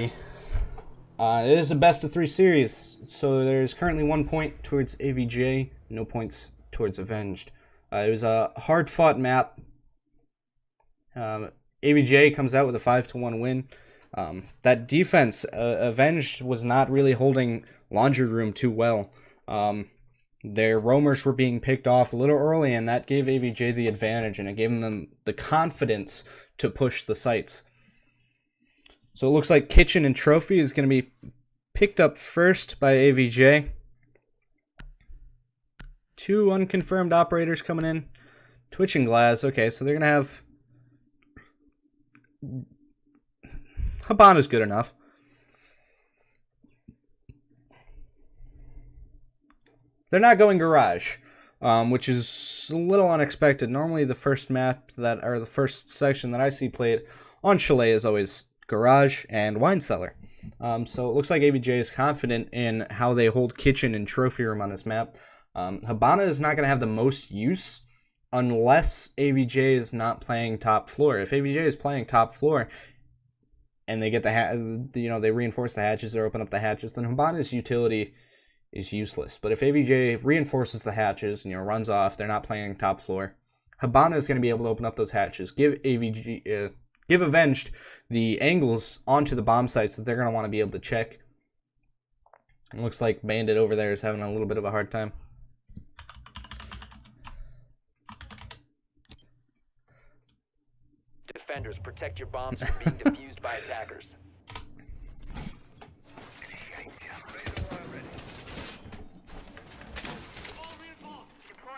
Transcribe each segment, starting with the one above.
It is a best of 3 series, so there's currently 1 point towards AvJ, no points towards Avenged. It was a hard-fought map. AvJ comes out with a 5-1 win. That defense, Avenged was not really holding Laundry Room too well. Their roamers were being picked off a little early, and that gave AvJ the advantage, and it gave them the confidence to push the sites. So it looks like Kitchen and Trophy is going to be picked up first by AvJ. 2 unconfirmed operators coming in. Twitch and Glaz. Okay, so they're going to have... Habana's good enough. They're not going Garage, which is a little unexpected. Normally the first map the first section that I see played on Chalet is always Garage and Wine Cellar. So it looks like AvJ is confident in how they hold Kitchen and Trophy Room on this map. Habana is not going to have the most use unless AvJ is not playing top floor. If AvJ is playing top floor and they get they reinforce the hatches or open up the hatches, then Habana's utility is useless. But if AvJ reinforces the hatches and runs off, they're not playing top floor, Habana is going to be able to open up those hatches, give Avenged the angles onto the bomb sites that they're going to want to be able to check. It looks like Bandit over there is having a little bit of a hard time. Defenders, protect your bombs from being defused by attackers.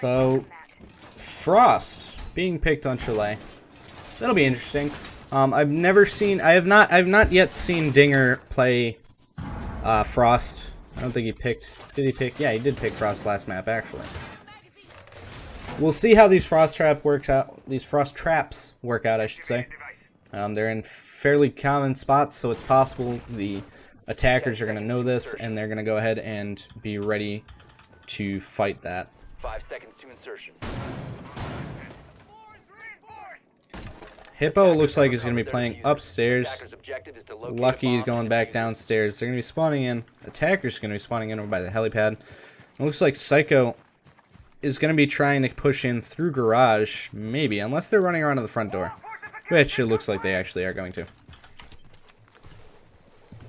So, Frost being picked on Chalet. That'll be interesting. I have not yet seen Dinger play Frost. I don't think he picked. Did he pick? Yeah, he did pick Frost last map actually. We'll see how these Frost traps work out, I should say. They're in fairly common spots, so it's possible the attackers are going to know this, and they're going to go ahead and be ready to fight that. 5 seconds to insertion. Hippo looks like he's going to be playing upstairs. Lucky going back downstairs. They're going to be spawning in. Attackers are going to be spawning in over by the helipad. It looks like Psycho is going to be trying to push in through Garage, maybe, unless they're running around to the front door, which it looks like they actually are going to.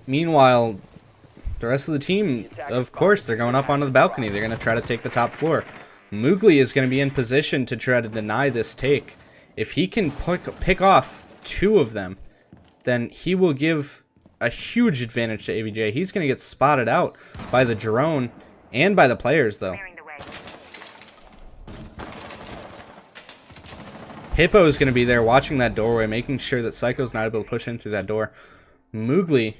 Meanwhile, the rest of the team, of course, they're going up onto the balcony. They're going to try to take the top floor. Moogly is going to be in position to try to deny this take. If he can pick off 2 of them, then he will give a huge advantage to AvJ. He's going to get spotted out by the drone and by the players, though. Hippo is going to be there watching that doorway, making sure that Psycho's not able to push in through that door. Moogly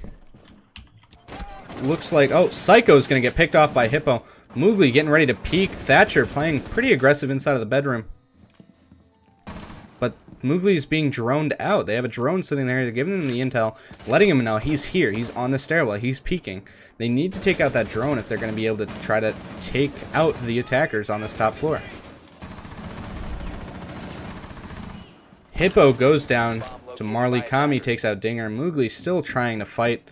looks like... Oh, Psycho's going to get picked off by Hippo. Moogly getting ready to peek. Thatcher playing pretty aggressive inside of the bedroom. But Moogly is being droned out. They have a drone sitting there. They're giving him the intel, letting him know he's here. He's on the stairwell. He's peeking. They need to take out that drone if they're going to be able to try to take out the attackers on this top floor. Hippo goes down to Marley. Kami takes out Dinger. Moogly still trying to fight.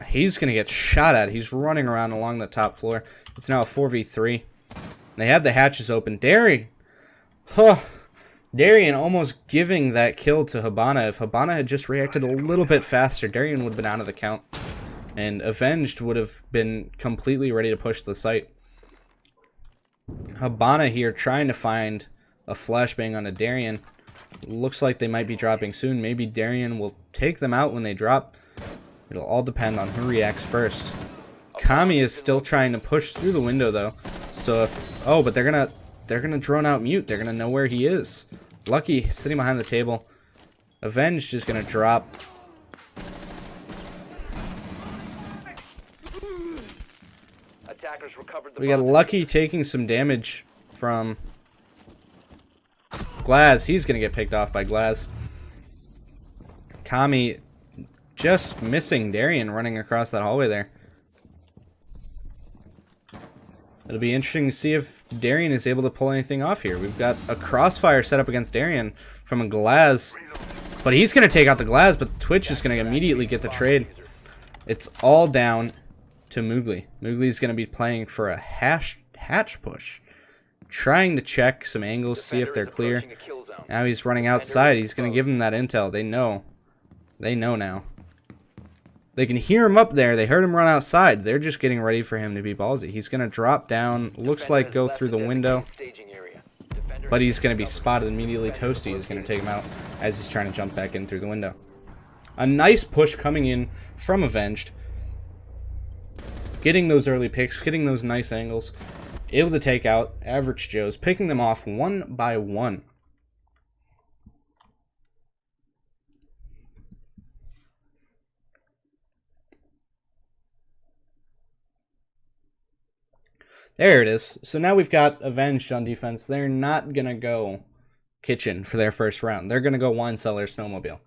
He's going to get shot at. He's running around along the top floor. It's now a 4v3. They have the hatches open. Darian almost giving that kill to Habana. If Habana had just reacted a little bit faster, Darian would have been out of the count. And Avenged would have been completely ready to push the site. Habana here trying to find a flashbang on a Darian. Looks like they might be dropping soon. Maybe Darian will take them out when they drop. It'll all depend on who reacts first. Kami is still trying to push through the window though. So if but they're gonna drone out Mute. They're gonna know where he is. Lucky sitting behind the table. Avenged is gonna drop. We got Lucky taking some damage from Glaz. He's gonna get picked off by Glaz. Kami just missing Darian running across that hallway there. It'll be interesting to see if Darian is able to pull anything off here. We've got a crossfire set up against Darian from a Glaz. But he's going to take out the glass, but Twitch is going to immediately get the trade. It's all down to Moogly. Moogly's going to be playing for a hatch push. Trying to check some angles, see if they're clear. Now he's running outside. He's going to give them that intel. They know. They know now. They can hear him up there. They heard him run outside. They're just getting ready for him to be ballsy. He's going to drop down. Looks like go through the window. But he's going to be spotted immediately. Toasty is going to take him out as he's trying to jump back in through the window. A nice push coming in from Avenged. Getting those early picks. Getting those nice angles. Able to take out Average Joes. Picking them off one by one. There it is. So now we've got Avenged on defense. They're not going to go Kitchen for their first round. They're going to go Wine Cellar Snowmobile,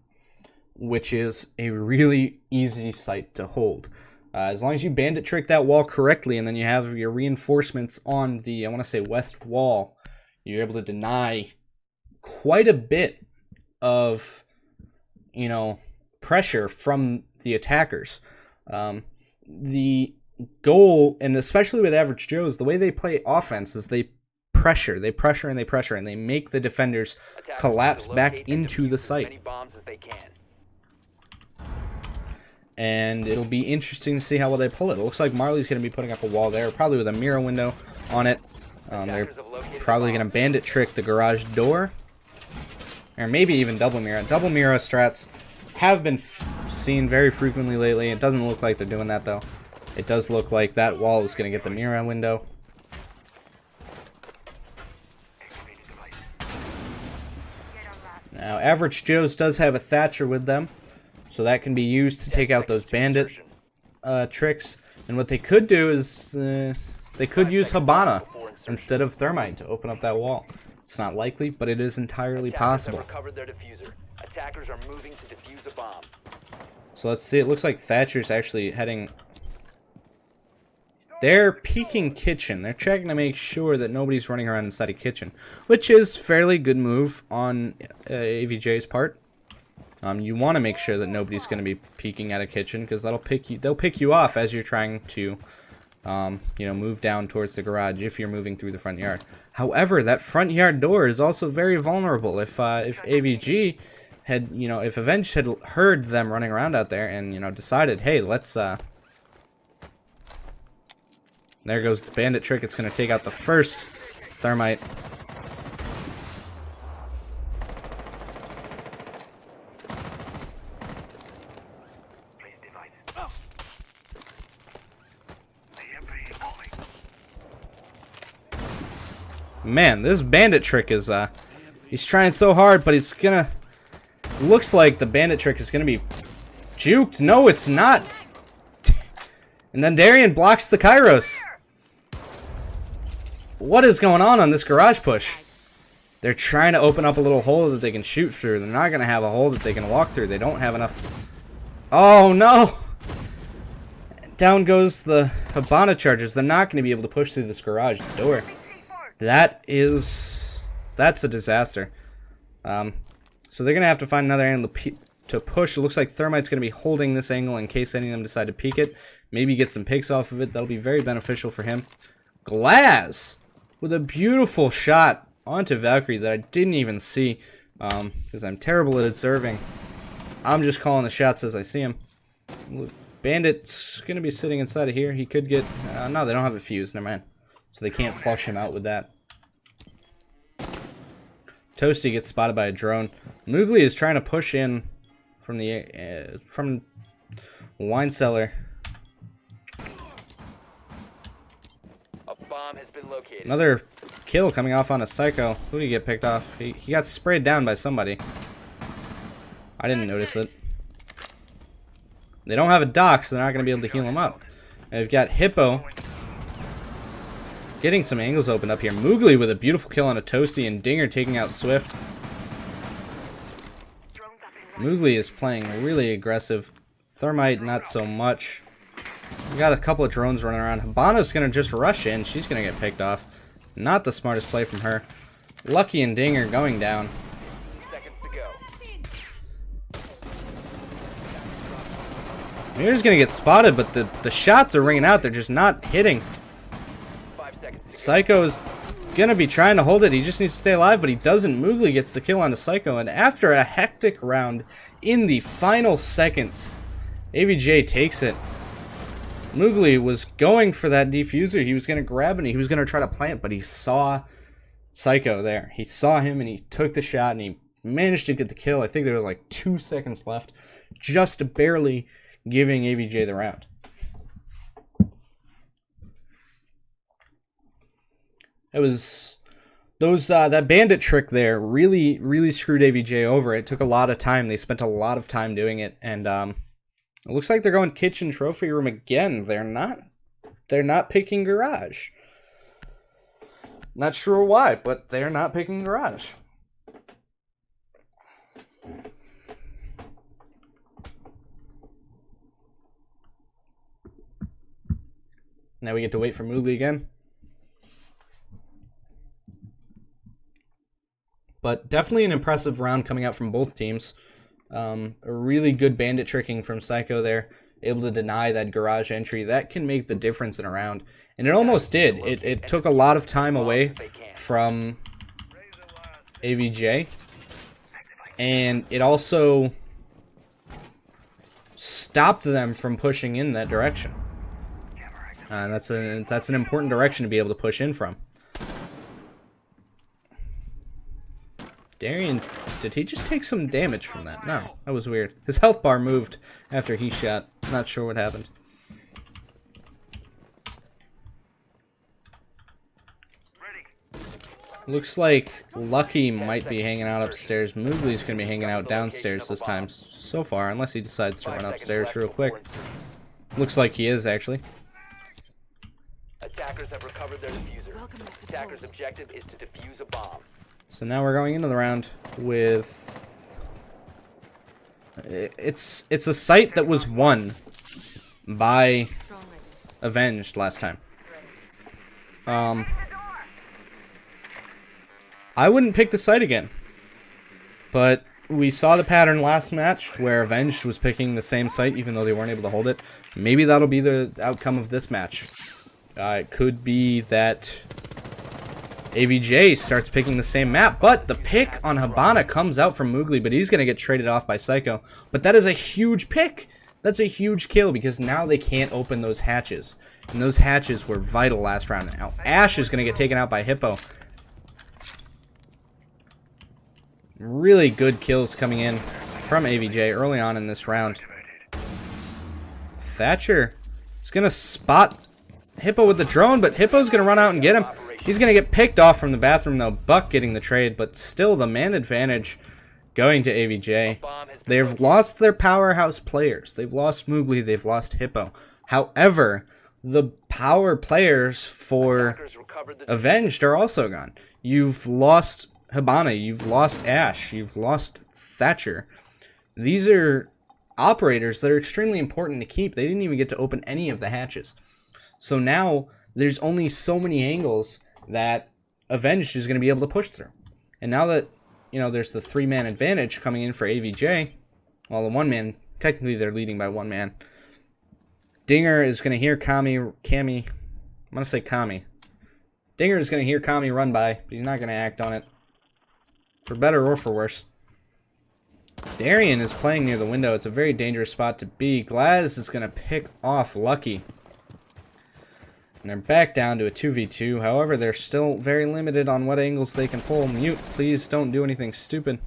which is a really easy site to hold. As long as you bandit trick that wall correctly and then you have your reinforcements on the, I want to say, west wall, you're able to deny quite a bit of, you know, pressure from the attackers. The goal, and especially with Average Joes, the way they play offense is they pressure, and they make the defenders collapse back into the site. And it'll be interesting to see how well they pull it. It looks like Marley's going to be putting up a wall there, probably with a mirror window on it. They're probably going to bandit trick the garage door, or maybe even double mirror. Double mirror strats have been seen very frequently lately. It doesn't look like they're doing that though. It does look like that wall is going to get the mirror window. Now, Average Joe's does have a Thatcher with them, so that can be used to take out those bandit tricks. And what they could do is they could use Habana instead of Thermite to open up that wall. It's not likely, but it is entirely possible. Attackers are moving to defuse a bomb. So let's see. It looks like Thatcher's actually heading. They're peeking kitchen. They're checking to make sure that nobody's running around inside a kitchen, which is fairly good move on AvJ's part. You want to make sure that nobody's going to be peeking at a kitchen because that'll pick you. They'll pick you off as you're trying to, you know, move down towards the garage if you're moving through the front yard. However, that front yard door is also very vulnerable. If AvG had, you know, if Avenged had heard them running around out there and, you know, decided, hey, let's there goes the bandit trick. It's going to take out the first Thermite. Man, this bandit trick is, he's trying so hard, but it's gonna, looks like the bandit trick is gonna be juked. No, it's not. And then Darian blocks the Kairos. What is going on this garage push? They're trying to open up a little hole that they can shoot through. They're not gonna have a hole that they can walk through. They don't have enough. Oh, no. Down goes the Habana charges. They're not gonna be able to push through this garage door. That's a disaster. So they're going to have to find another angle to push. It looks like Thermite's going to be holding this angle in case any of them decide to peek it. Maybe get some picks off of it. That'll be very beneficial for him. Glass with a beautiful shot onto Valkyrie that I didn't even see because I'm terrible at observing. I'm just calling the shots as I see them. Bandit's going to be sitting inside of here. He could get... no, they don't have it fused. Never mind. So they can't flush him out with that. Toasty gets spotted by a drone. Moogly is trying to push in from the Wine Cellar. A bomb has been located. Another kill coming off on a Psycho. Who did he get picked off? He got sprayed down by somebody. I didn't notice it. They don't have a dock, so they're not going to be able to heal him up. And we've got Hippo getting some angles opened up here. Moogly with a beautiful kill on a Toasty, and Dinger taking out Swift. Moogly is playing really aggressive. Thermite, not so much. We got a couple of drones running around. Habana's going to just rush in. She's going to get picked off. Not the smartest play from her. Lucky and Dinger going down. Seconds to go. He's gonna get spotted, but the shots are ringing out. They're just not hitting. 5 seconds to go. Psycho's gonna be trying to hold it. He just needs to stay alive, but he doesn't. Moogly gets the kill onto Psycho, and after a hectic round in the final seconds, AvJ takes it. Moogly was going for that defuser. He was gonna grab it and he was gonna try to plant, but he saw Psycho there. He saw him and he took the shot and he managed to get the kill. I think there was like 2 seconds left, just barely giving AvJ the round. It was those that bandit trick there really screwed AvJ over. It took a lot of time. They spent a lot of time doing it, and it looks like they're going kitchen trophy room again. They're not picking garage. Not sure why, but they're not picking garage. Now we get to wait for Moogly again. But definitely an impressive round coming out from both teams. A really good bandit tricking from Psycho there. Able to deny that garage entry. That can make the difference in a round. And it almost did. It took a lot of time away from AvJ. And it also stopped them from pushing in that direction. That's an important direction to be able to push in from. Darian, did he just take some damage from that? No, that was weird. His health bar moved after he shot. Not sure what happened. Looks like Lucky might be hanging out upstairs. Moogly's going to be hanging out downstairs this time so far, unless he decides to run upstairs real quick. Looks like he is, actually. Attackers have recovered their diffuser. Attackers' objective is to defuse a bomb. So now we're going into the round with... It's a site that was won by Avenged last time. I wouldn't pick the site again. But we saw the pattern last match where Avenged was picking the same site even though they weren't able to hold it. Maybe that'll be the outcome of this match. It could be that AvJ starts picking the same map, but the pick on Habana comes out from Moogly, but he's going to get traded off by Psycho. But that is a huge pick. That's a huge kill because now they can't open those hatches. And those hatches were vital last round. Now Ash is going to get taken out by Hippo. Really good kills coming in from AvJ early on in this round. Thatcher is going to spot Hippo with the drone, but Hippo's going to run out and get him. He's going to get picked off from the bathroom, though. Buck getting the trade, but still the man advantage going to AvJ. They've lost their powerhouse players. They've lost Moogly. They've lost Hippo. However, the power players for Avenged are also gone. You've lost Habana. You've lost Ash. You've lost Thatcher. These are operators that are extremely important to keep. They didn't even get to open any of the hatches. So now there's only so many angles that Avenged is going to be able to push through. And now that, you know, there's the 3-man advantage coming in for AvJ, well, the 1-man, technically they're leading by 1 man. Dinger is going to hear Kami, I'm going to say Kami. Dinger is going to hear Kami run by, but he's not going to act on it. For better or for worse. Darian is playing near the window. It's a very dangerous spot to be. Glaz is going to pick off Lucky. And they're back down to a 2v2. However, they're still very limited on what angles they can pull. Mute, please don't do anything stupid.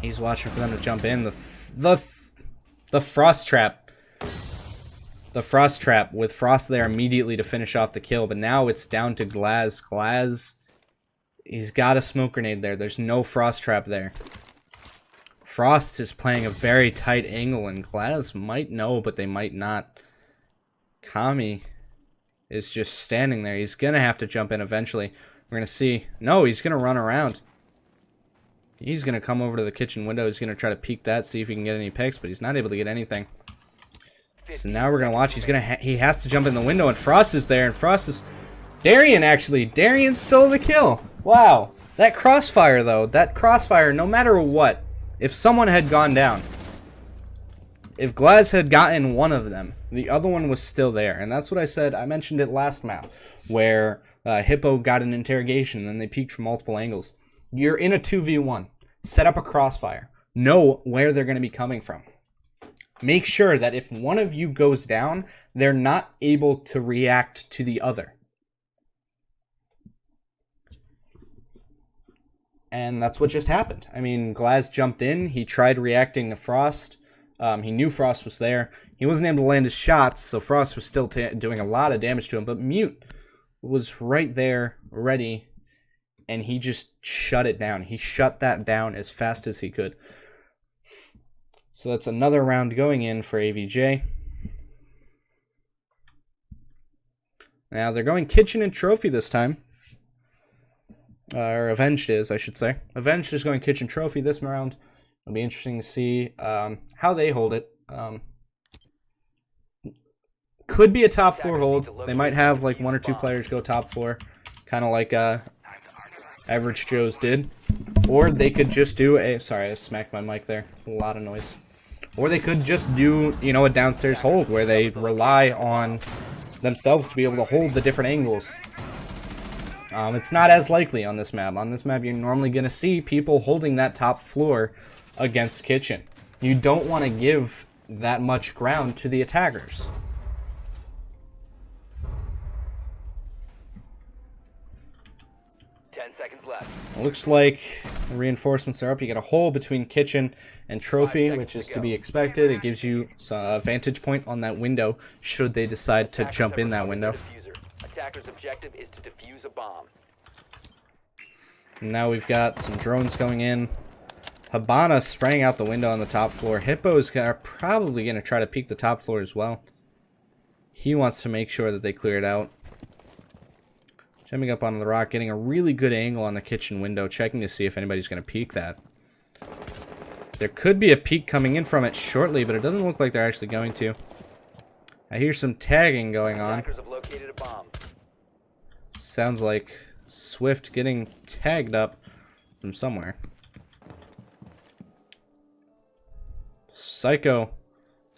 He's watching for them to jump in. The Frost Trap. The Frost Trap with Frost there immediately to finish off the kill. But now it's down to Glaz. Glaz, he's got a smoke grenade there. There's no Frost Trap there. Frost is playing a very tight angle, and Glaz might know, but they might not. Kami is just standing there. He's going to have to jump in eventually. We're going to see. No, he's going to run around. He's going to come over to the kitchen window. He's going to try to peek that, see if he can get any picks, but he's not able to get anything. So now we're going to watch. He has to jump in the window, and Frost is there, and Frost is... Darian, actually. Darian stole the kill. Wow. That crossfire, though. That crossfire, no matter what, If someone had gone down, if Glaz had gotten one of them, the other one was still there. And that's what I said. I mentioned it last map, where Hippo got an interrogation, and then they peeked from multiple angles. You're in a 2v1. Set up a crossfire. Know where they're going to be coming from. Make sure that if one of you goes down, they're not able to react to the other. And that's what just happened. I mean, Glaz jumped in. He tried reacting to Frost. He knew Frost was there. He wasn't able to land his shots, so Frost was still doing a lot of damage to him. But Mute was right there, ready, and he just shut it down. He shut that down as fast as he could. So that's another round going in for AvJ. Now they're going Kitchen and Trophy this time. Or Avenged is, I should say. Avenged is going Kitchen Trophy this round. It'll be interesting to see how they hold it. Could be a top floor hold. They might have like 1 or 2 players go top floor, kind of like Average Joe's did. Or they could just do a... Sorry, I smacked my mic there. A lot of noise. Or they could just do, you know, a downstairs hold where they rely on themselves to be able to hold the different angles. It's not as likely on this map. On this map, you're normally going to see people holding that top floor against Kitchen. You don't want to give that much ground to the attackers. It looks like the reinforcements are up. You get a hole between Kitchen and Trophy, which is to be expected. It gives you a vantage point on that window should they decide to jump in that window. Attacker's objective is to defuse a bomb. And now we've got some drones going in. Habana spraying out the window on the top floor. Hippo is probably going to try to peek the top floor as well. He wants to make sure that they clear it out. Jumping up on the rock, getting a really good angle on the kitchen window, checking to see if anybody's going to peek that. There could be a peek coming in from it shortly, but it doesn't look like they're actually going to. I hear some tagging going on. Attackers have located a bomb. Sounds like Swift getting tagged up from somewhere. Psycho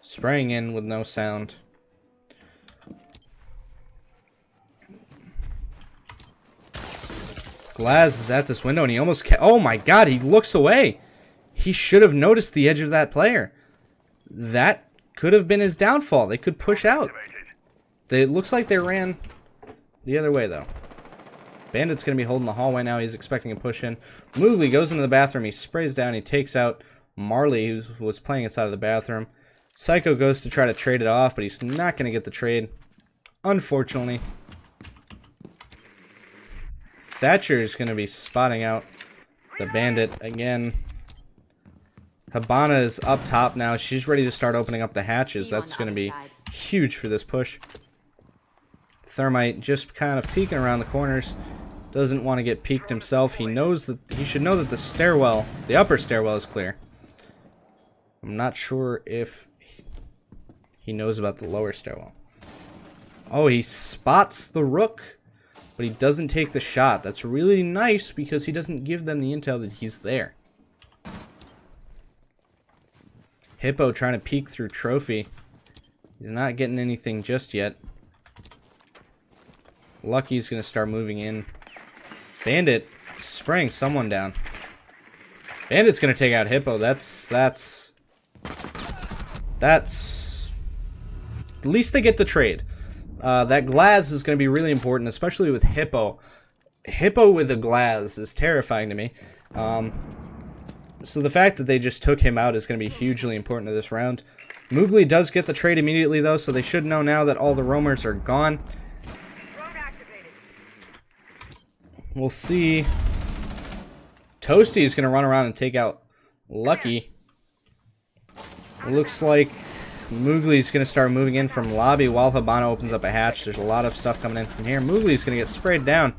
spraying in with no sound. Glaz is at this window and he almost... Oh my god, he looks away. He should have noticed the edge of that player. That could have been his downfall. They could push out. It looks like they ran the other way, though. Bandit's going to be holding the hallway now. He's expecting a push in. Moogly goes into the bathroom. He sprays down. He takes out Marley, who was playing inside of the bathroom. Psycho goes to try to trade it off, but he's not going to get the trade, unfortunately. Thatcher is going to be spotting out the Bandit again. Habana is up top now. She's ready to start opening up the hatches. That's going to be huge for this push. Thermite just kind of peeking around the corners. Doesn't want to get peeked himself. He knows that he should know that the stairwell, the upper stairwell, is clear. I'm not sure if he knows about the lower stairwell. Oh, he spots the rook, but he doesn't take the shot. That's really nice because he doesn't give them the intel that he's there. Hippo trying to peek through Trophy. He's not getting anything just yet. Lucky's going to start moving in. Bandit spraying someone down. Bandit's going to take out Hippo. That's... At least they get the trade. That Glaz is going to be really important, especially with Hippo. Hippo with a Glaz is terrifying to me. So the fact that they just took him out is going to be hugely important to this round. Moogly does get the trade immediately, though, so they should know now that all the roamers are gone. We'll see. Toasty is going to run around and take out Lucky. It looks like Moogly's going to start moving in from lobby while Habana opens up a hatch. There's a lot of stuff coming in from here. Moogly's going to get sprayed down.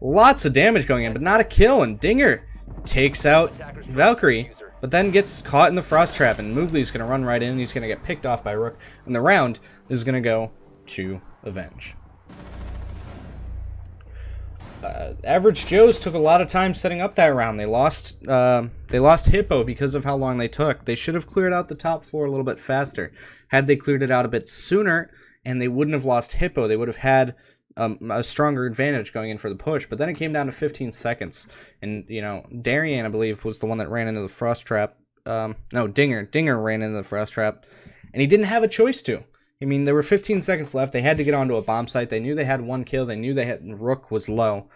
Lots of damage going in, but not a kill. And Dinger takes out Valkyrie, but then gets caught in the frost trap. And Moogly's going to run right in. And he's going to get picked off by Rook. And the round is going to go to Avenge. Average Joe's took a lot of time setting up that round. They lost Hippo because of how long they took. They should have cleared out the top floor a little bit faster. Had they cleared it out a bit sooner, and they wouldn't have lost Hippo, they would have had a stronger advantage going in for the push. But then it came down to 15 seconds, and you know, Darian, I believe, was the one that ran into the frost trap. No, Dinger ran into the frost trap, and he didn't have a choice to. I mean, there were 15 seconds left. They had to get onto a bomb site. They knew they had one kill. They knew they had Rook was low,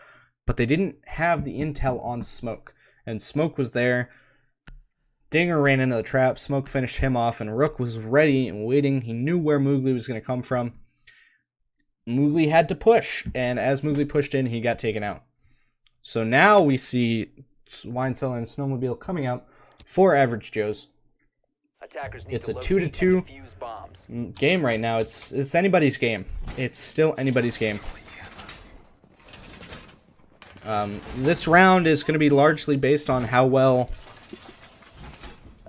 but they didn't have the intel on Smoke, and Smoke was there. Dinger ran into the trap. Smoke finished him off, and Rook was ready and waiting. He knew where Moogly was going to come from. Moogly had to push, and as Moogly pushed in, he got taken out. So now we see Wine Cellar and Snowmobile coming out for Average Joe's. Attackers need It's to a 2-2 defuse bombs. game right now. It's anybody's game. It's still anybody's game. This round is going to be largely based on how well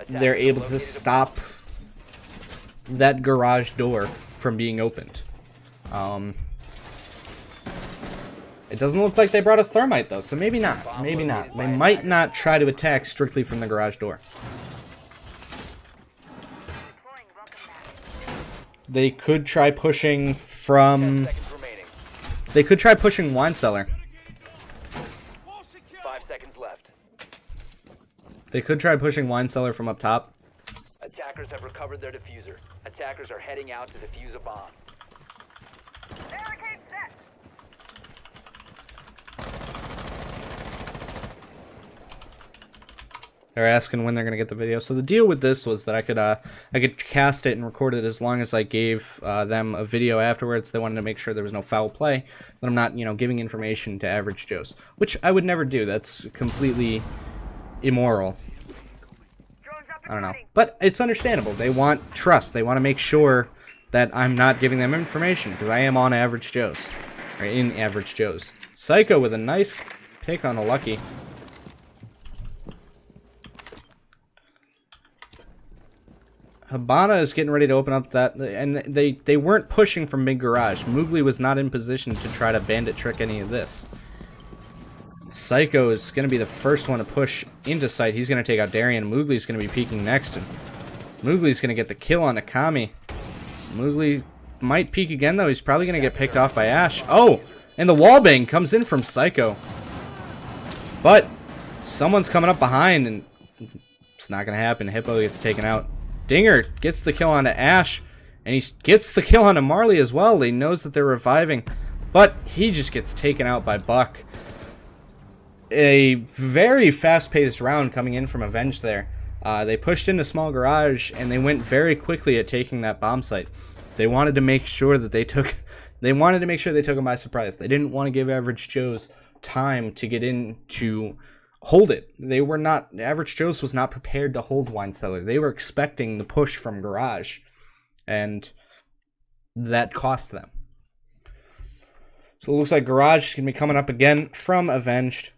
they're able to stop that garage door from being opened. It doesn't look like they brought a thermite though, so maybe not. Maybe not. They might not try to attack strictly from the garage door. They could try pushing from... They could try pushing Wine Cellar. 5 seconds left. They could try pushing Wine Cellar from up top. Attackers have recovered their diffuser. Attackers are heading out to defuse a bomb. Barricade set. They're asking when they're gonna get the video. So the deal with this was that I could cast it and record it as long as I gave them a video afterwards. They wanted to make sure there was no foul play, that I'm not, you know, giving information to Average Joe's, which I would never do. That's completely immoral. I don't know, but it's understandable. They want trust. They want to make sure that I'm not giving them information because I am on Average Joe's, or in Average Joe's. Psycho with a nice pick on a Lucky. Habana is getting ready to open up that, and they weren't pushing from mid garage. Moogly was not in position to try to bandit trick any of this. Psycho is going to be the first one to push into sight. He's going to take out Darian. Moogly's going to be peeking next, and Moogly's going to get the kill on Akami. Moogly might peek again, though. He's probably going to get picked off by Ash. Oh, and the wallbang comes in from Psycho. But someone's coming up behind, and it's not going to happen. Hippo gets taken out. Dinger gets the kill onto Ash, and he gets the kill onto Marley as well. He knows that they're reviving, but he just gets taken out by Buck. A very fast-paced round coming in from AvG there. They pushed into small garage, and they went very quickly at taking that bomb site. They wanted to make sure that they took them by surprise. They didn't want to give Average Joe's time to get in to hold it. Average Joe's was not prepared to hold Wine Cellar. They were expecting the push from garage, and that cost them. So it looks like garage is going to be coming up again from AvG.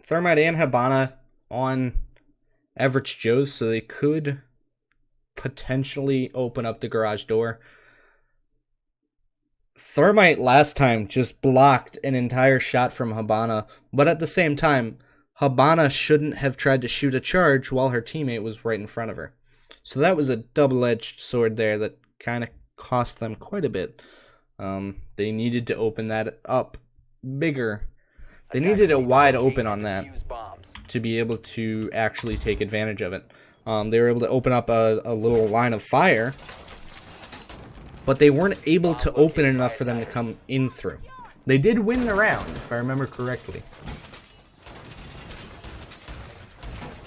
Thermite and Habana on Average Joe's, so they could potentially open up the garage door. Thermite last time just blocked an entire shot from Habana, but at the same time, Habana shouldn't have tried to shoot a charge while her teammate was right in front of her. So that was a double-edged sword there that kind of cost them quite a bit. They needed to open that up bigger. They needed a wide open on that to be able to actually take advantage of it. They were able to open up a little line of fire, but they weren't able to open enough for them to come in through. They did win the round, if I remember correctly.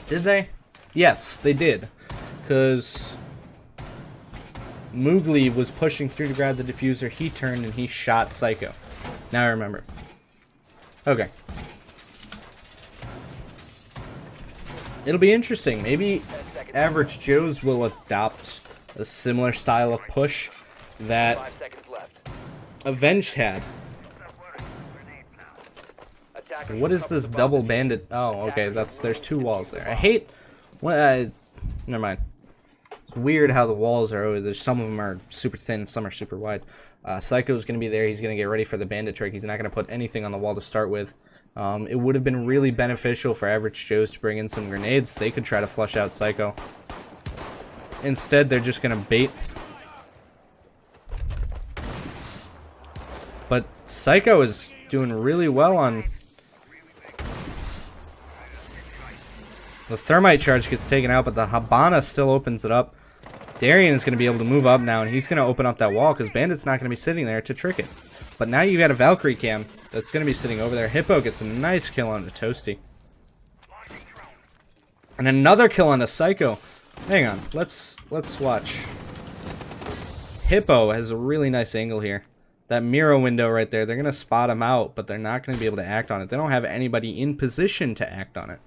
Did they? Yes, they did. Because Moogly was pushing through to grab the diffuser. He turned and he shot Psycho. Now I remember. Okay. It'll be interesting. Maybe Average Joe's will adopt a similar style of push that AvG had. What is this double bandit? Oh, okay, there's two walls there. I hate... never mind. It's weird how the walls are always... Some of them are super thin, some are super wide. Psycho's going to be there. He's going to get ready for the bandit trick. He's not going to put anything on the wall to start with. It would have been really beneficial for AvG Joes to bring in some grenades. They could try to flush out Psycho. Instead, they're just going to bait. But Psycho is doing really well on... The thermite charge gets taken out, but the Habana still opens it up. Darian is going to be able to move up now, and he's going to open up that wall, because Bandit's not going to be sitting there to trick it. But now you've got a Valkyrie cam that's going to be sitting over there. Hippo gets a nice kill on the Toasty. And another kill on the Psycho. Hang on, let's watch. Hippo has a really nice angle here. That mirror window right there, they're going to spot him out, but they're not going to be able to act on it. They don't have anybody in position to act on it.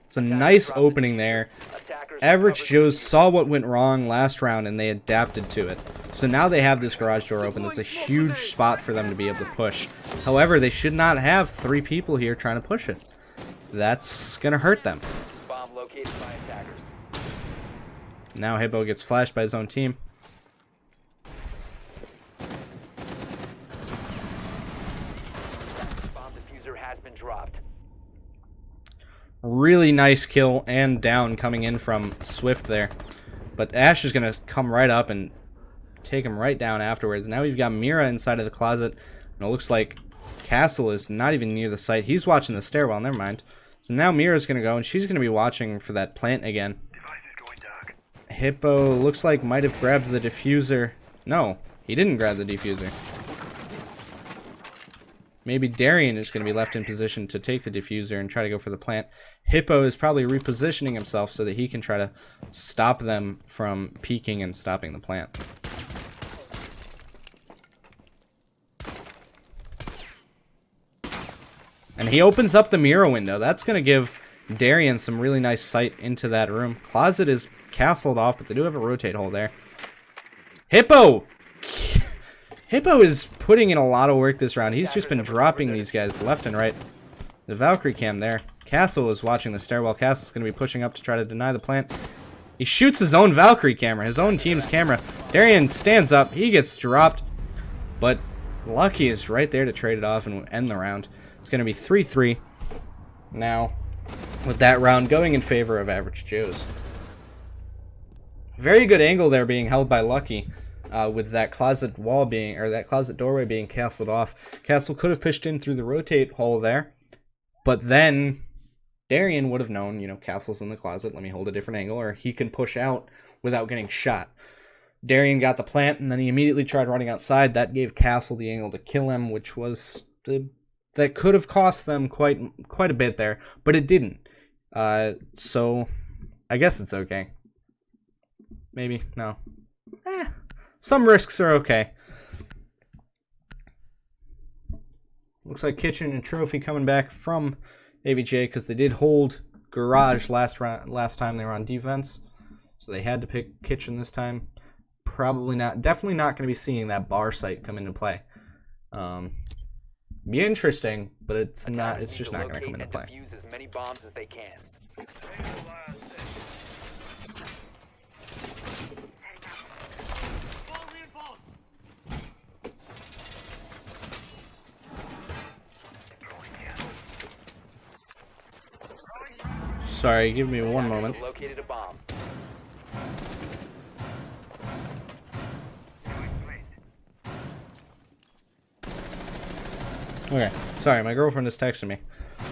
It's a nice opening there. AvG Joes saw what went wrong last round and they adapted to it. So now they have this garage door open. That's a huge spot for them to be able to push. However, they should not have 3 people here trying to push it. That's going to hurt them. Bomb located by attackers. Now Hippo gets flashed by his own team. Bomb diffuser has been dropped. Really nice kill and down coming in from Swift there. But Ash is going to come right up and take him right down afterwards. Now we've got Mira inside of the closet. And it looks like Castle is not even near the site. He's watching the stairwell. Never mind. So now Mira's going to go, and she's going to be watching for that plant again. Hippo looks like might have grabbed the diffuser. No, he didn't grab the diffuser. Maybe Darian is going to be left in position to take the diffuser and try to go for the plant. Hippo is probably repositioning himself so that he can try to stop them from peeking and stopping the plant. And he opens up the mirror window. That's going to give Darian some really nice sight into that room. Closet is castled off, but they do have a rotate hole there. Hippo! Hippo is putting in a lot of work this round. He's just been dropping these guys left and right. The Valkyrie cam there. Castle is watching the stairwell. Castle's going to be pushing up to try to deny the plant. He shoots his own Valkyrie camera, his own team's camera. Darian stands up. He gets dropped. But Lucky is right there to trade it off and end the round. It's going to be 3-3 now, with that round going in favor of AvG Joes. Very good angle there being held by Lucky. With that closet wall being, or that closet doorway being castled off. Castle could have pushed in through the rotate hole there, but then Darian would have known, you know, Castle's in the closet, let me hold a different angle, or he can push out without getting shot. Darian got the plant, and then he immediately tried running outside. That gave Castle the angle to kill him, which was, that could have cost them quite a bit there, but it didn't. So, I guess it's okay. Maybe, no. Some risks are okay. Looks like Kitchen and Trophy coming back from AvJ because they did hold Garage last time they were on defense. So they had to pick Kitchen this time. Probably not. Definitely not going to be seeing that bar site come into play. Be interesting, but it's not. It's just not going to come into play. Defuse as many bombs as they can. Sorry, give me one moment. Located a bomb. Okay, sorry, my girlfriend is texting me.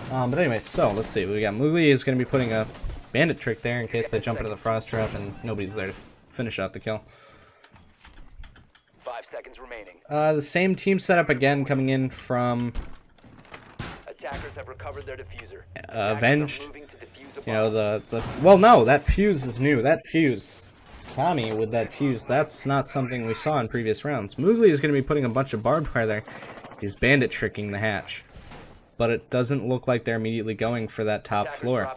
But anyway, so let's see. We got Mugli is going to be putting a bandit trick there in case they jump into the frost trap and nobody's there to finish out the kill. 5 seconds remaining. The same team setup again coming in from Attackers have recovered their diffuser. Avenged. You know, well, no, that fuse is new. That fuse, Tommy with that fuse, that's not something we saw in previous rounds. Mugli is going to be putting a bunch of barbed wire there. He's bandit tricking the hatch. But it doesn't look like they're immediately going for that top floor.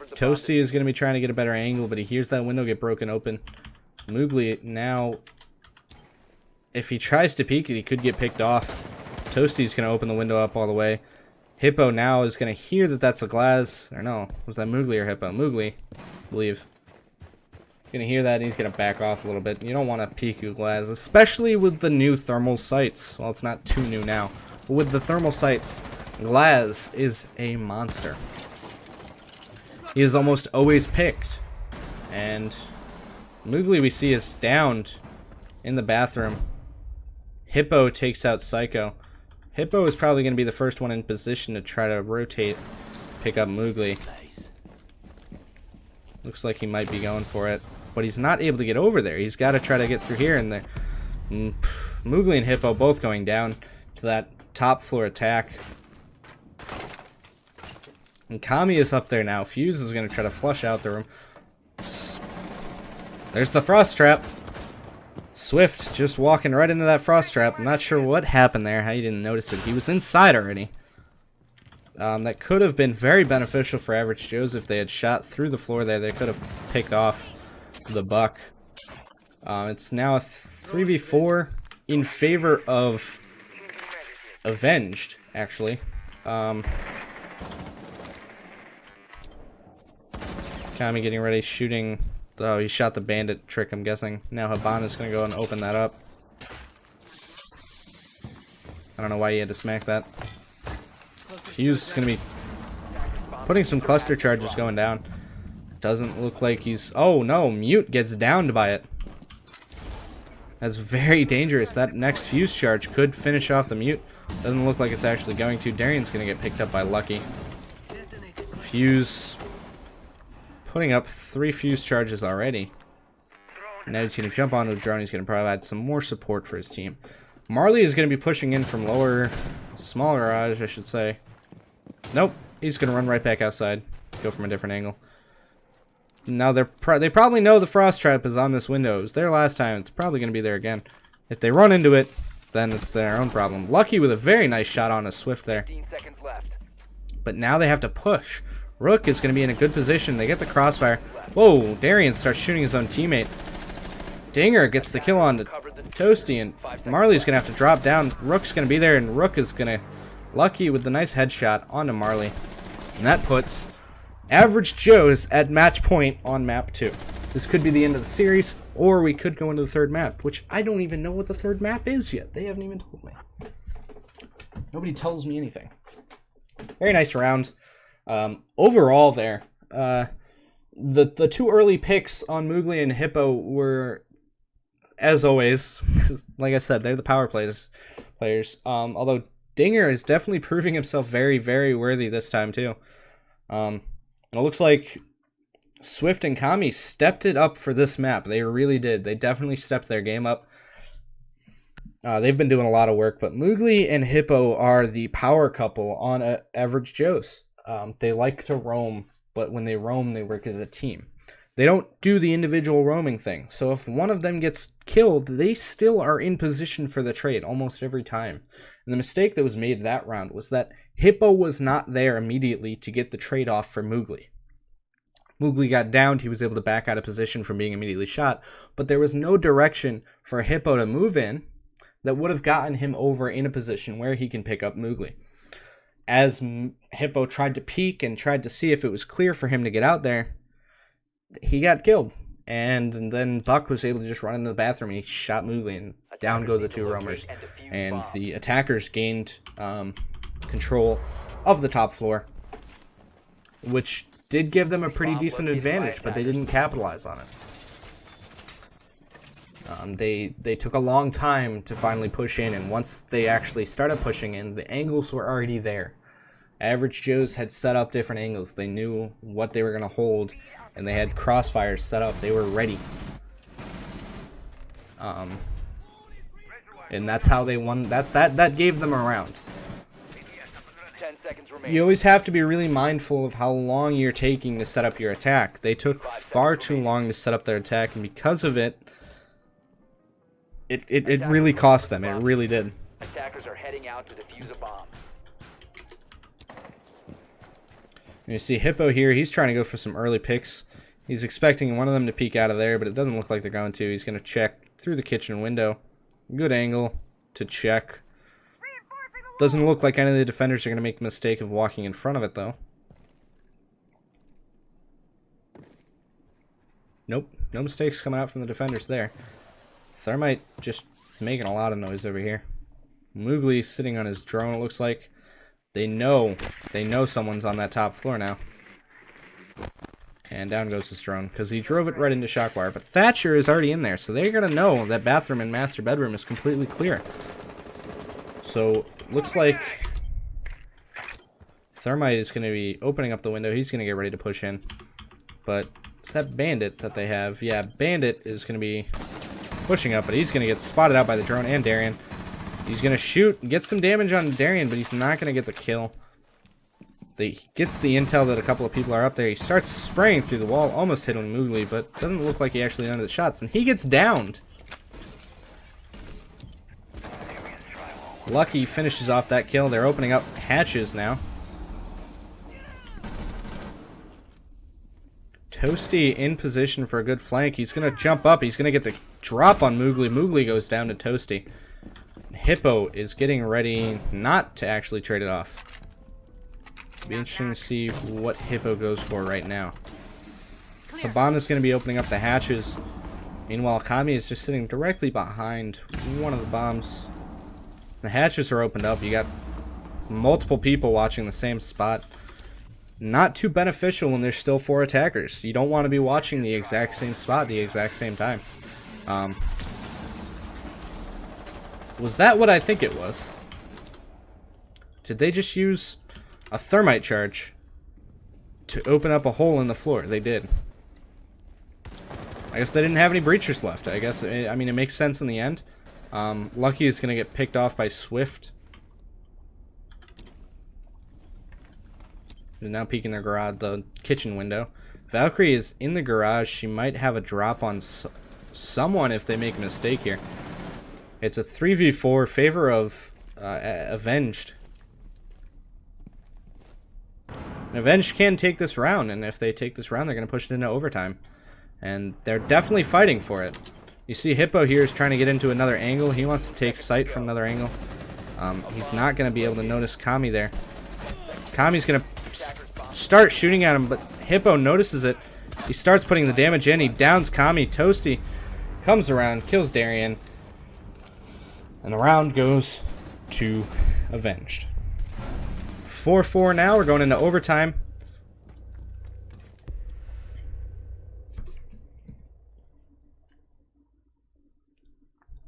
Toasty is going to be trying to get a better angle, but he hears that window get broken open. Mugli now if he tries to peek it, he could get picked off. Toasty's going to open the window up all the way. Hippo now is going to hear that that's a glass. Or no, was that Moogly or Hippo? Moogly, I believe. Going to hear that and he's going to back off a little bit. You don't want to peek a glass, especially with the new thermal sights. Well, it's not too new now. But with the thermal sights, Glaz is a monster. He is almost always picked. And Moogly we see is downed in the bathroom. Hippo takes out Psycho. Hippo is probably going to be the first one in position to try to rotate, pick up Moogly. Looks like he might be going for it, but he's not able to get over there. He's got to try to get through here, and the Moogly and Hippo both going down to that top floor attack. And Kami is up there now. Fuse is going to try to flush out the room. There's the frost trap. Swift just walking right into that frost trap. I'm not sure what happened there, how you didn't notice it. He was inside already. That could have been very beneficial for Average Joes if they had shot through the floor there. They could have picked off the buck. It's now a 3v4 in favor of Avenged, actually. Kami getting ready, shooting. Oh, he shot the bandit trick, I'm guessing. Now Habana's going to go and open that up. I don't know why he had to smack that. Fuse is going to be putting some cluster charges going down. Doesn't look like he's... Oh, no. Mute gets downed by it. That's very dangerous. That next Fuse charge could finish off the Mute. Doesn't look like it's actually going to. Darian's going to get picked up by Lucky. Fuse... putting up 3 Fuse charges already. Now he's going to jump onto the drone. He's going to provide some more support for his team. Marley is going to be pushing in from smaller garage, I should say. Nope. He's going to run right back outside. Go from a different angle. Now they probably know the frost trap is on this window. It was there last time. It's probably going to be there again. If they run into it, then it's their own problem. Lucky with a very nice shot on a Swift there. 15 seconds left. But now they have to push. Rook is going to be in a good position. They get the crossfire. Whoa, Darian starts shooting his own teammate. Dinger gets the kill on Toasty, and Marley's going to have to drop down. Rook's going to be there, and Rook is going to... Lucky with the nice headshot onto Marley. And that puts Average Joes at match point on map 2. This could be the end of the series, or we could go into the third map, which I don't even know what the third map is yet. They haven't even told me. Nobody tells me anything. Very nice round. Overall there, the 2 early picks on Moogly and Hippo were, as always, like I said, they're the power players. Although Dinger is definitely proving himself very, very worthy this time too. It looks like Swift and Kami stepped it up for this map. They really did. They definitely stepped their game up. They've been doing a lot of work, but Moogly and Hippo are the power couple on Average Joes. They like to roam, but when they roam, they work as a team. They don't do the individual roaming thing. So if one of them gets killed, they still are in position for the trade almost every time. And the mistake that was made that round was that Hippo was not there immediately to get the trade off for Moogly. Moogly got downed, he was able to back out of position from being immediately shot, but there was no direction for Hippo to move in that would have gotten him over in a position where he can pick up Moogly. As Hippo tried to peek and tried to see if it was clear for him to get out there, he got killed. And then Buck was able to just run into the bathroom and he shot Moogly, and down go the 2 roamers. And the attackers gained control of the top floor, which did give them a pretty decent advantage, but they didn't capitalize on it. They took a long time to finally push in, and once they actually started pushing in, the angles were already there. Average Joes had set up different angles. They knew what they were going to hold, and they had crossfires set up. They were ready. And that's how they won. That gave them a round. 10 seconds remaining. You always have to be really mindful of how long you're taking to set up your attack. They took far too long to set up their attack, and because of it, it really cost them. It really did. Attackers are heading out to defuse a bomb. You see Hippo here. He's trying to go for some early picks. He's expecting one of them to peek out of there, but it doesn't look like they're going to. He's going to check through the kitchen window. Good angle to check. Doesn't look like any of the defenders are going to make the mistake of walking in front of it, though. Nope, no mistakes coming out from the defenders there. Thermite just making a lot of noise over here. Moogly sitting on his drone, it looks like. They know someone's on that top floor now. And down goes his drone, because he drove it right into Shockwire. But Thatcher is already in there, so they're going to know that bathroom and master bedroom is completely clear. So, looks like Thermite is going to be opening up the window. He's going to get ready to push in. But it's that Bandit that they have. Yeah, Bandit is going to be pushing up, but he's going to get spotted out by the drone and Darien. He's going to shoot, get some damage on Darien, but he's not going to get the kill. He gets the intel that a couple of people are up there. He starts spraying through the wall, almost hitting Moogly, but doesn't look like he actually landed the shots, and he gets downed. Lucky finishes off that kill. They're opening up hatches now. Toasty in position for a good flank. He's going to jump up. He's going to get the drop on Moogly. Moogly goes down to Toasty. Hippo is getting ready not to actually trade it off. It'll be interesting to see what Hippo goes for right now. The bomb is going to be opening up the hatches. Meanwhile, Kami is just sitting directly behind one of the bombs. The hatches are opened up. You got multiple people watching the same spot. Not too beneficial when there's still 4 attackers. You don't want to be watching the exact same spot the exact same time. Was that what I think it was? Did they just use a thermite charge to open up a hole in the floor? They did. I guess they didn't have any breachers left. I guess, I mean, it makes sense in the end. Lucky is going to get picked off by Swift. They're now peeking their garage, the kitchen window. Valkyrie is in the garage. She might have a drop on someone if they make a mistake here. It's a 3v4 favor of Avenged. And Avenged can take this round, and if they take this round, they're going to push it into overtime. And they're definitely fighting for it. You see Hippo here is trying to get into another angle. He wants to take sight from another angle. He's not going to be able to notice Kami there. Kami's going to start shooting at him, but Hippo notices it. He starts putting the damage in. He downs Kami. Toasty comes around, kills Darien. And the round goes to Avenged. 4-4 now. We're going into overtime.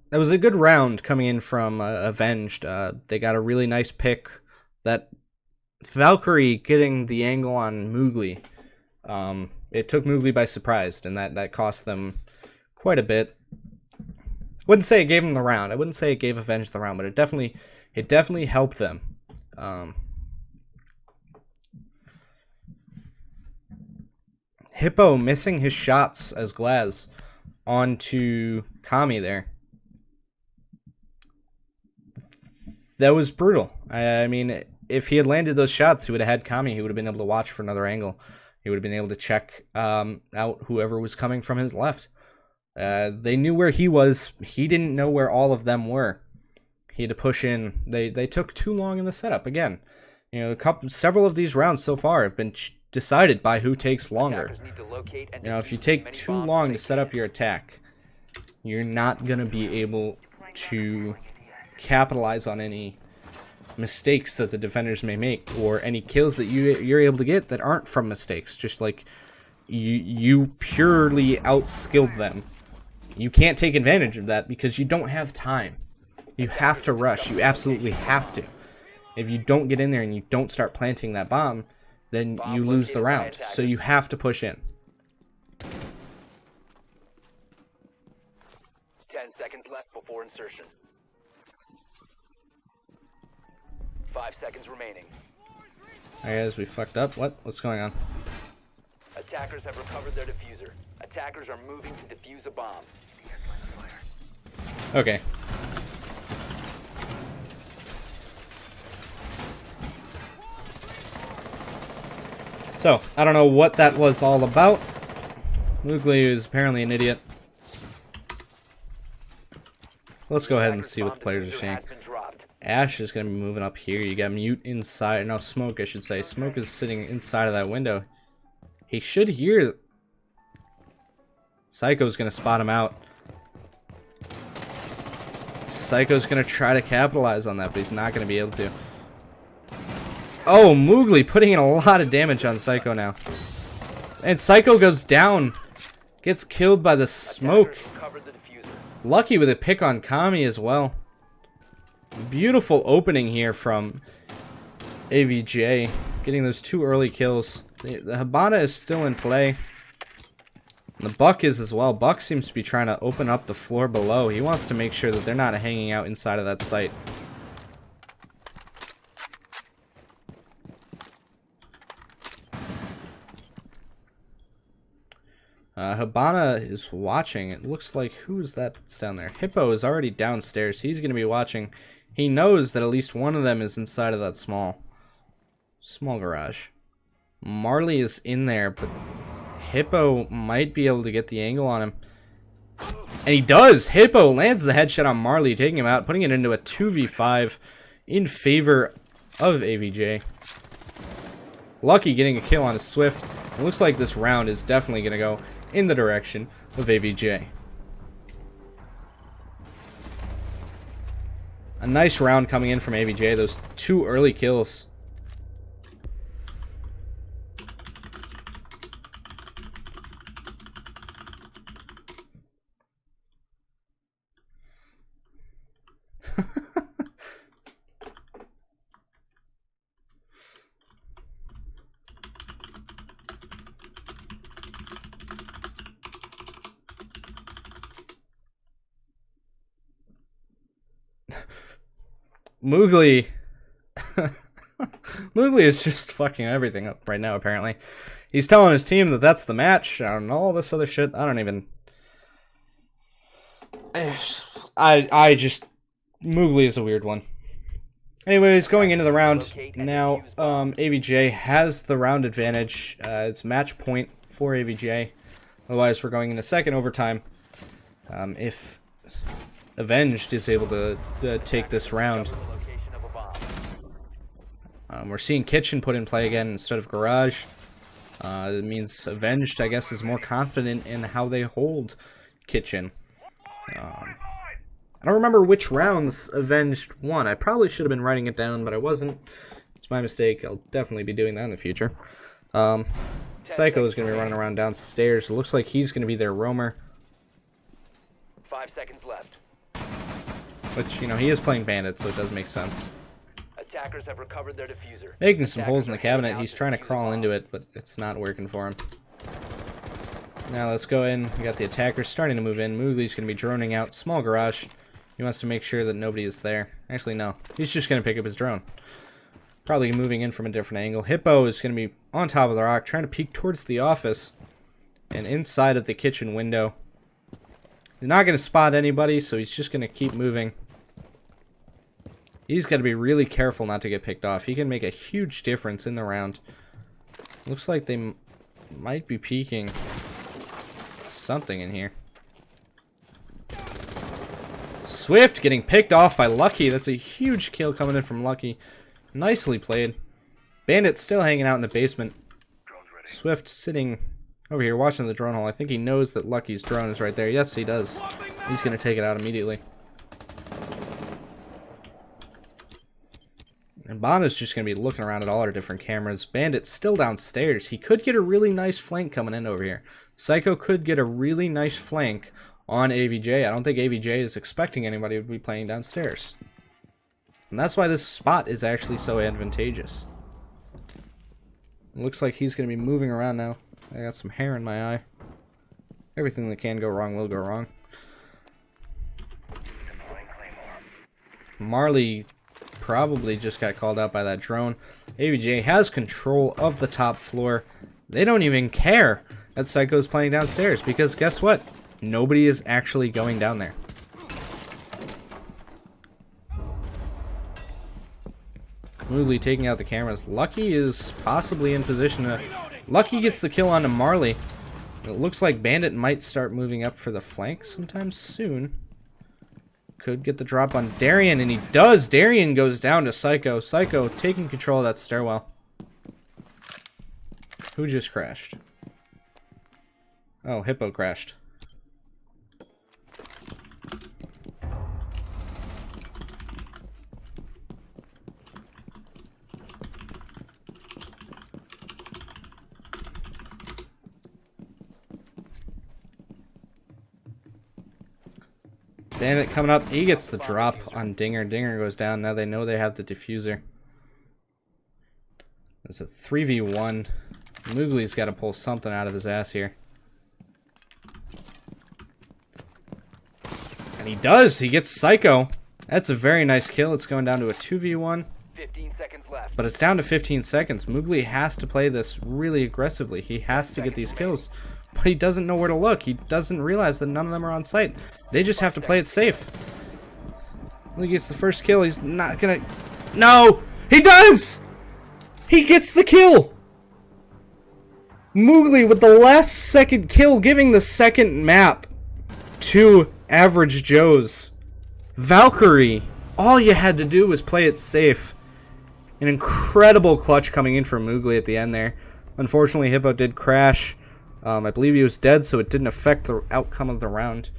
That was a good round coming in from Avenged. They got a really nice pick. That Valkyrie getting the angle on Moogly. It took Moogly by surprise, and that cost them quite a bit. Wouldn't say it gave them the round. I wouldn't say it gave Avenged the round, but it definitely helped them. Hippo missing his shots as Glaz onto Kami there. That was brutal. I mean, if he had landed those shots, he would have had Kami. He would have been able to watch for another angle. He would have been able to check out whoever was coming from his left. They knew where he was. He didn't know where all of them were. He had to push in. They took too long in the setup. Again, you know, several of these rounds so far have been decided by who takes longer. You know, if you take too long to set up your attack, you're not going to be able to capitalize on any mistakes that the defenders may make, or any kills that you're able to get that aren't from mistakes. Just like you purely outskilled them. You can't take advantage of that because you don't have time. You have to rush. You absolutely have to. If you don't get in there and you don't start planting that bomb, then you lose the round. So you have to push in. 10 seconds left before insertion. 5 seconds remaining. Alright guys, we fucked up. What's going on? Attackers have recovered their diffuser. Attackers are moving to defuse a bomb. Okay. So, I don't know what that was all about. Moogly is apparently an idiot. let's go ahead and see what the players are Diffuser saying. has been dropped. Ash is going to be moving up here. You got Mute inside. No, Smoke, I should say. Smoke is sitting inside of that window. He should hear. Psycho's going to spot him out. Psycho's going to try to capitalize on that, but he's not going to be able to. Oh, Moogly putting in a lot of damage on Psycho now. And Psycho goes down. Gets killed by the smoke. Recovered the diffuser. Lucky with a pick on Kami as well. Beautiful opening here from AvJ. Getting those 2 early kills. The Hibana is still in play. And the Buck is as well. Buck seems to be trying to open up the floor below. He wants to make sure that they're not hanging out inside of that site. Hibana is watching. It looks like, who is that that's down there? Hippo is already downstairs. He's going to be watching. He knows that at least one of them is inside of that small garage. Marley is in there, but Hippo might be able to get the angle on him. And he does! Hippo lands the headshot on Marley, taking him out, putting it into a 2v5 in favor of AvJ. Lucky getting a kill on his Swift. It looks like this round is definitely going to go in the direction of AvJ. A nice round coming in from AvJ. Those 2 early kills. Moogly. Moogly is just fucking everything up right now, apparently. He's telling his team that that's the match and all this other shit. I don't even... I just... Moogly is a weird one. Anyways, going into the round now, AvJ has the round advantage. It's match point for AvJ. Otherwise, we're going into second overtime. If Avenged is able to take this round. We're seeing Kitchen put in play again instead of Garage. It means Avenged, I guess, is more confident in how they hold Kitchen. I don't remember which rounds Avenged won. I probably should have been writing it down, but I wasn't. It's my mistake. I'll definitely be doing that in the future. Psycho is going to be running around downstairs. It looks like he's going to be their roamer. 5 seconds left. Which, you know, he is playing Bandit, so it does make sense. Attackers have recovered their diffuser. Making some holes in the cabinet. He's trying to crawl into it, but it's not working for him. Now let's go in. We got the attackers starting to move in. Moogly's going to be droning out. Small garage. He wants to make sure that nobody is there. Actually, no. He's just going to pick up his drone. Probably moving in from a different angle. Hippo is going to be on top of the rock, trying to peek towards the office. And inside of the kitchen window. He's not going to spot anybody, so he's just going to keep moving. He's got to be really careful not to get picked off. He can make a huge difference in the round. Looks like they might be peeking something in here. Swift getting picked off by Lucky. That's a huge kill coming in from Lucky. Nicely played. Bandit still hanging out in the basement. Swift sitting over here watching the drone hole. I think he knows that Lucky's drone is right there. Yes, he does. He's going to take it out immediately. And Bonna's just going to be looking around at all our different cameras. Bandit's still downstairs. He could get a really nice flank coming in over here. Psycho could get a really nice flank on AvJ. I don't think AvJ is expecting anybody to be playing downstairs. And that's why this spot is actually so advantageous. It looks like he's going to be moving around now. I got some hair in my eye. Everything that can go wrong will go wrong. Marley probably just got called out by that drone. AvJ has control of the top floor. They don't even care that Psycho's playing downstairs because guess what? Nobody is actually going down there. Moogly taking out the cameras. Lucky is possibly in position to... Lucky gets the kill onto Marley. It looks like Bandit might start moving up for the flank sometime soon. could get the drop on Darian, and he does. Darian goes down to Psycho. Psycho taking control of that stairwell. Who just crashed? Oh, Hippo crashed. Bandit coming up. He gets the drop on Dinger. Dinger goes down. Now they know they have the diffuser. It's a 3v1. Moogly's got to pull something out of his ass here. And he does. He gets Psycho. That's a very nice kill. It's going down to a 2v1. 15 seconds left. But it's down to 15 seconds. Moogly has to play this really aggressively. He has to get these kills. But he doesn't know where to look. He doesn't realize that none of them are on site. They just have to play it safe. He gets the first kill. He's not gonna... No! He does! He gets the kill! Moogly with the last second kill, giving the second map to Average Joe's. Valkyrie. All you had to do was play it safe. An incredible clutch coming in from Moogly at the end there. Unfortunately, Hippo did crash. I believe he was dead, so it didn't affect the outcome of the round.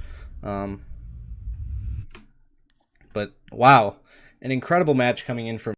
But, wow. An incredible match coming in from